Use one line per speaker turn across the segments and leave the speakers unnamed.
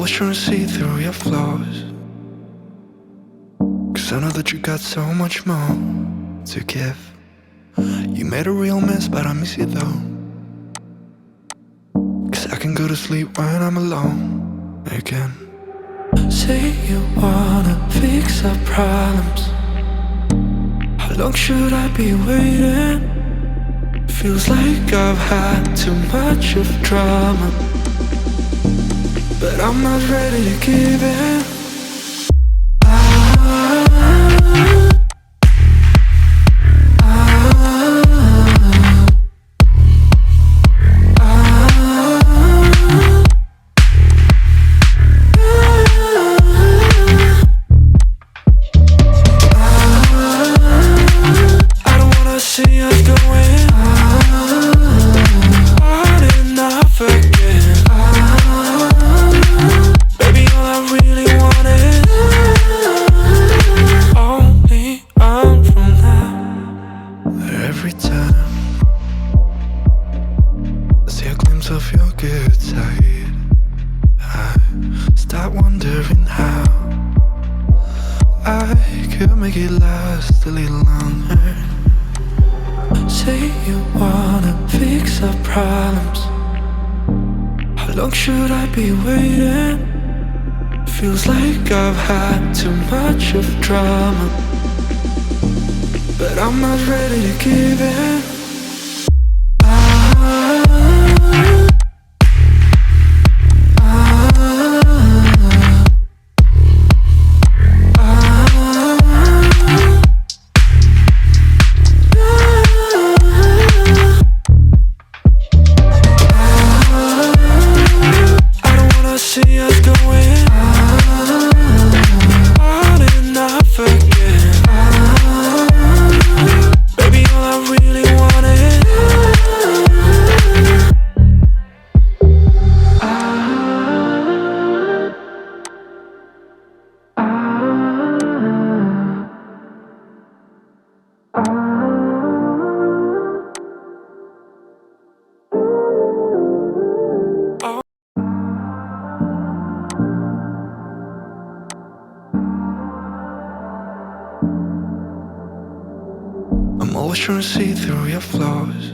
always trying to see through your flaws, 'cause I know that you got so much more to give. You made a real mess, but I miss you though, 'cause I can go to sleep when I'm alone again. Say you wanna fix our problems. How long should I be waiting? Feels like I've had too much of drama, but I'm not ready to give in. Every time I see a glimpse of your good side, I start wondering how I could make it last a little longer. Say you wanna fix our problems. How long should I be waiting? Feels like I've had too much of drama, but I'm not ready to give in. I don't wanna see us going on and off again. Baby, all I really wanted. I'm always trying to see through your flaws,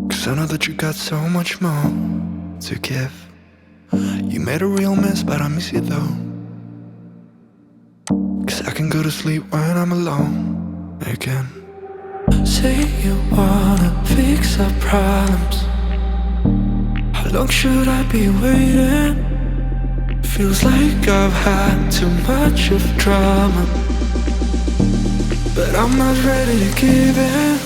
'cause I know that you got so much more to give. You made a real mess, but I miss you though, 'cause I can go to sleep when I'm alone again. Say you wanna fix our problems. How long should I be waiting? Feels like I've had too much of drama, but I'm not ready to give in.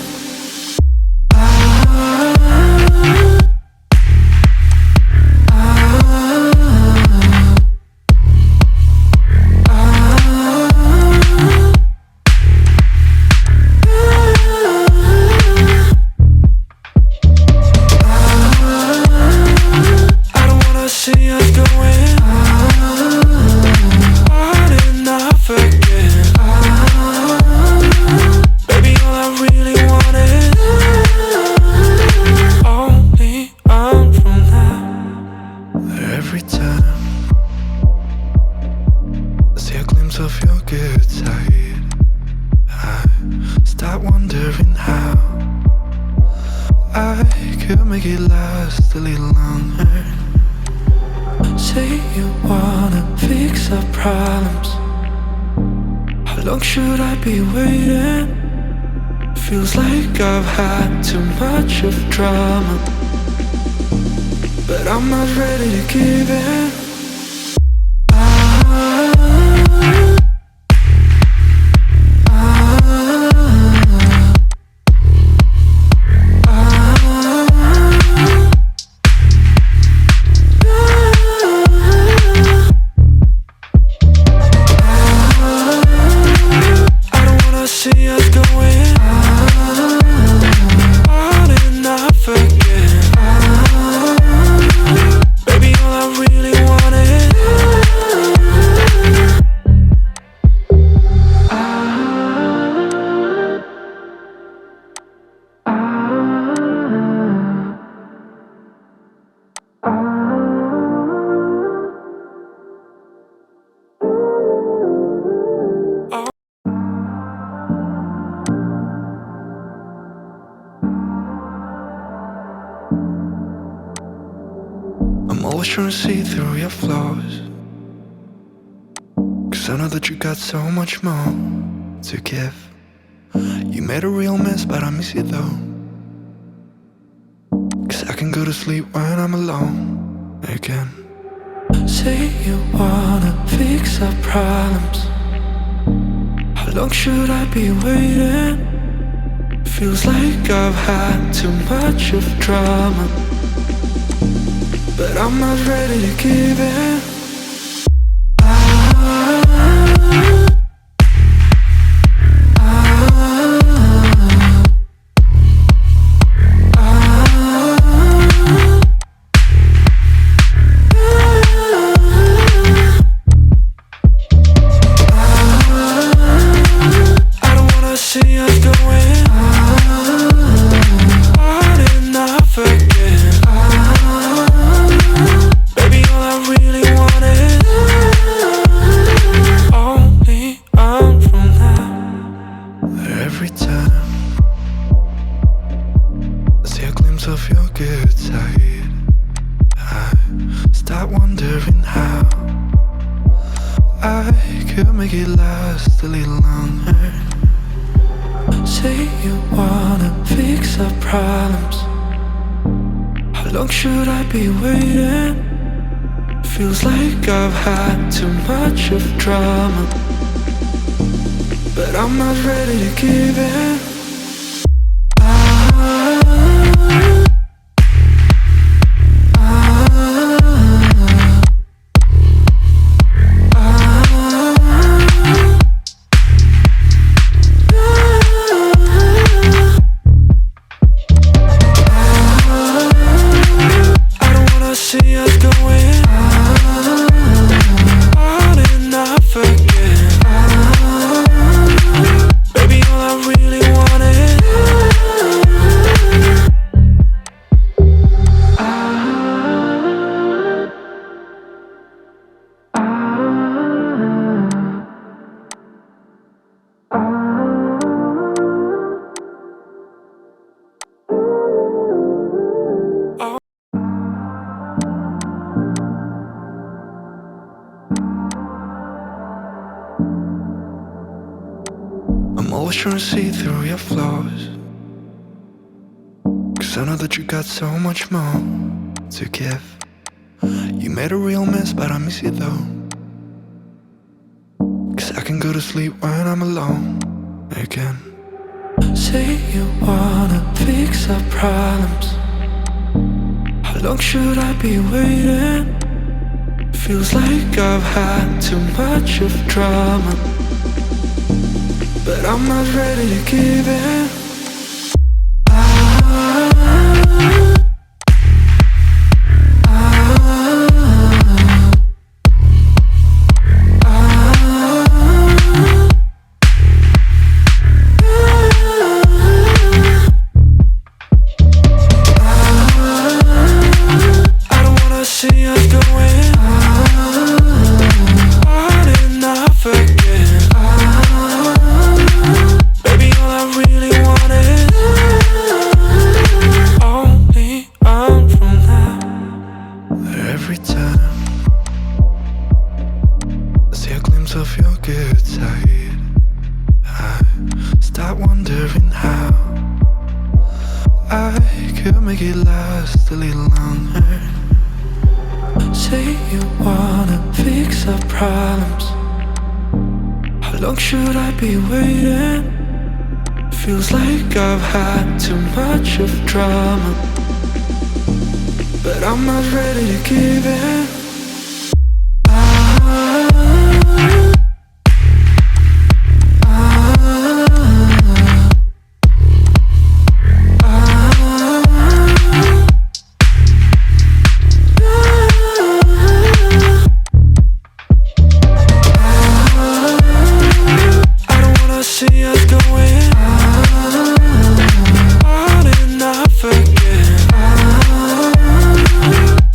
I don't wanna see us going on and off again. Baby, all I really wanted, only on from now. Every time I see a glimpse of your good side, I start wondering how I could make it last a little longer. Say you wanna fix our problems. How long should I be waiting? Feels like I've had too much of drama, but I'm not ready to give in. See us going on and off again. Baby, all I really want. always trying to see through your flaws, 'cause I know that you got so much more to give. You made a real mess, but I miss you though, 'cause I can go to sleep when I'm alone again. Say you wanna fix our problems. How long should I be waiting? Feels like I've had too much of drama, but I'm not ready to give in. Every time I see a glimpse of your good side, I start wondering how I could make it last a little longer. Say you wanna fix our problems. How long should I be waiting? Feels like I've had too much of drama, but I'm not ready to give in. I'm always trying to see through your flaws, 'cause I know that you got so much more to give. You made a real mess, but I miss you though, 'cause I can go to sleep when I'm alone again. Say you wanna fix our problems. How long should I be waiting? Feels like I've had too much of drama, but I'm not ready to give in. Every time I see a glimpse of your good side, I start wondering how I could make it last a little longer. Say you wanna fix our problems. How long should I be waiting? Feels like I've had too much of drama, but I'm not ready to give in.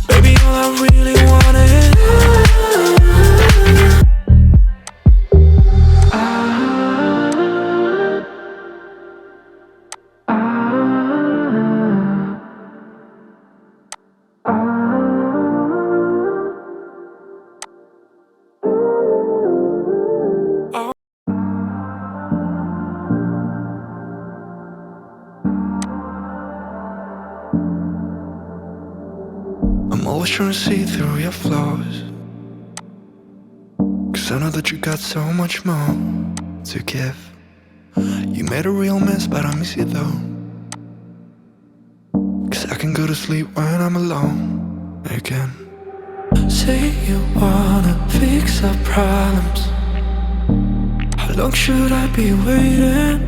Baby, all I really want always trying to see through your flaws, 'cause I know that you got so much more to give. You made a real mess, but I miss you though, 'cause I can go to sleep when I'm alone again. Say you wanna fix our problems. How long should I be waiting?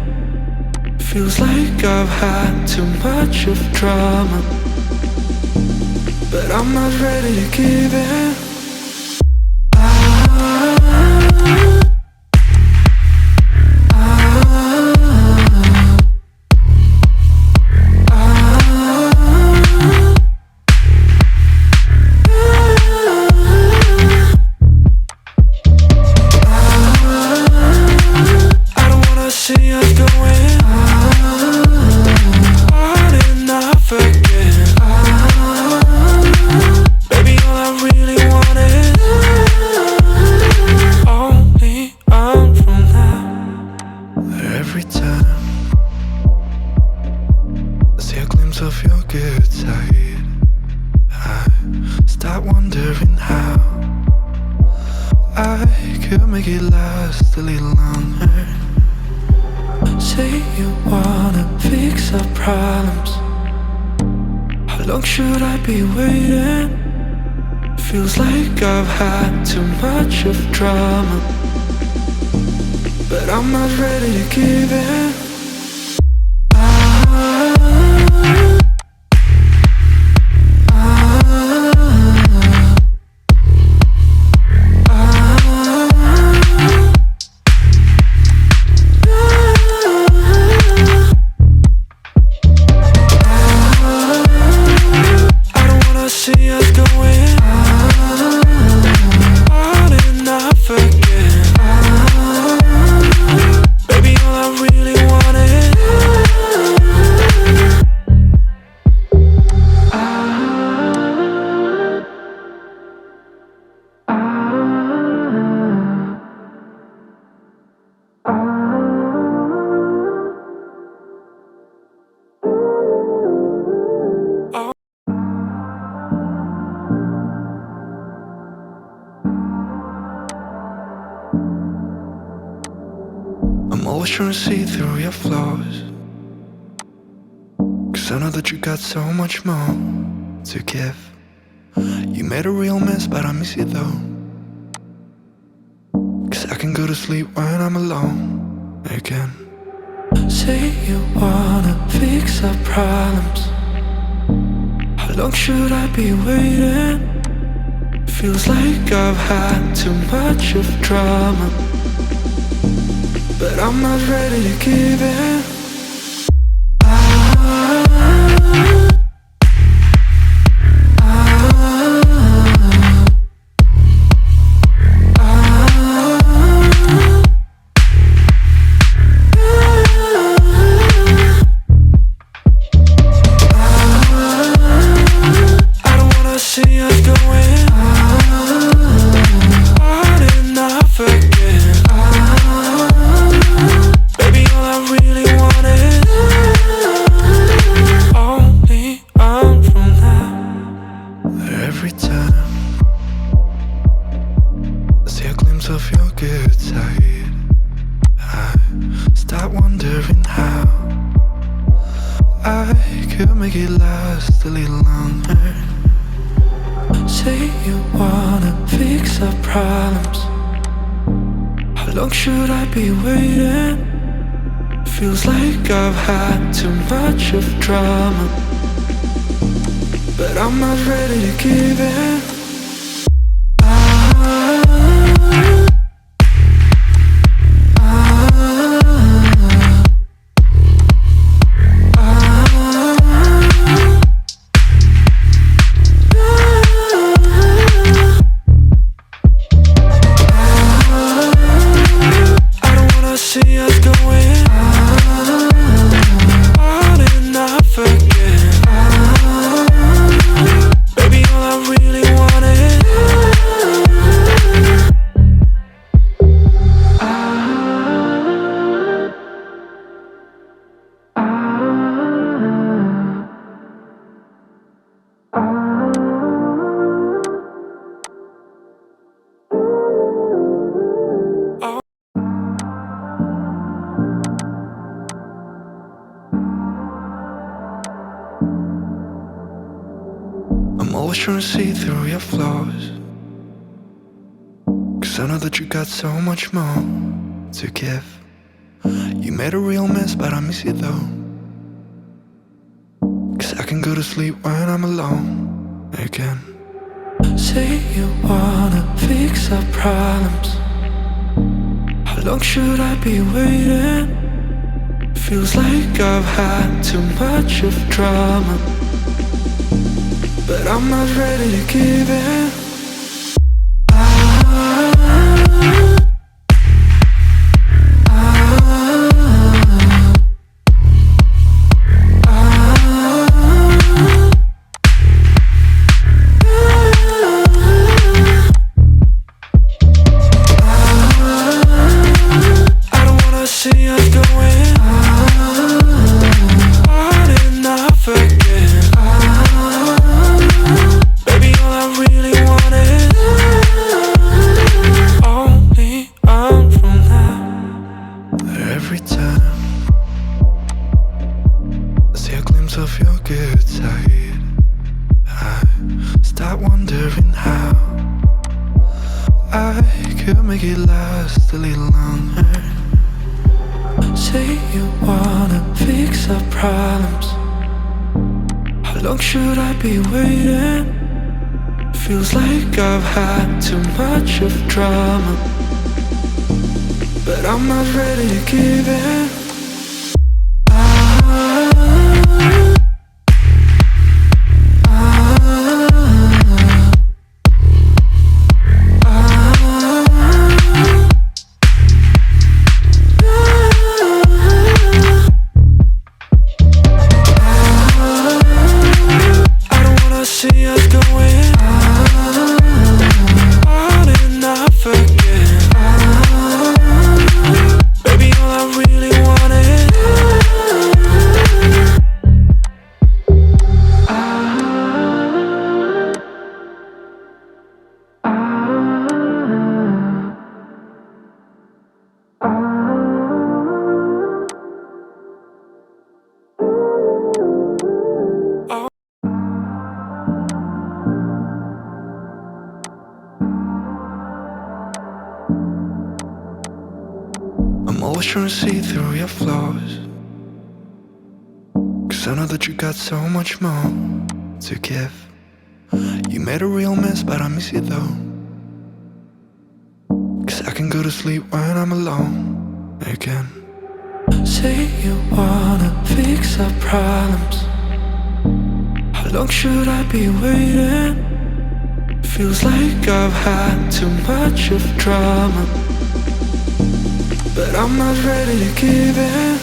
Feels like I've had too much of drama, but I'm not ready to give in. Every time I see a glimpse of your good side, I start wondering how I could make it last a little longer. Say you wanna fix our problems. How long should I be waiting? Feels like I've had too much of drama, but I'm not ready to give in. I don't wanna see us going on and off again. Baby, all I really want is I'm always trying to see through your flaws, 'cause I know that you got so much more to give. You made a real mess, but I miss you though, 'cause I can go to sleep when I'm alone again. Say you wanna fix our problems. How long should I be waiting? Feels like I've had too much of drama, but I'm not ready to give in. I don't wanna see us going on and off again. Baby, all I really want is only on from now. Every time I see a glimpse of your good side, I start wondering how I could make it last a little longer. Say you wanna fix our problems. How long should I be waiting? Feels like I've had too much of drama, but I'm not ready to give in. I don't wanna see us going on and off again. Baby, all I really want always trying to see through your flaws, 'cause I know that you got so much more to give. You made a real mess, but I miss you though, 'cause I can go to sleep when I'm alone again. Say you wanna fix our problems. How long should I be waiting? Feels like I've had too much of drama, but I'm not ready to give in. Every time I see a glimpse of your good side, I start wondering how I could make it last a little longer. Say you wanna fix our problems. How long should I be waiting? Feels like I've had too much of drama, but I'm not ready to give in. I don't wanna see us going on and off again. Baby, all I really want is I'm always trying to see through your flaws, 'cause I know that you got so much more to give. You made a real mess, but I miss you though, 'cause I can go to sleep when I'm alone again. Say you wanna fix our problems. How long should I be waiting? Feels like I've had too much of drama, but I'm not ready to give in.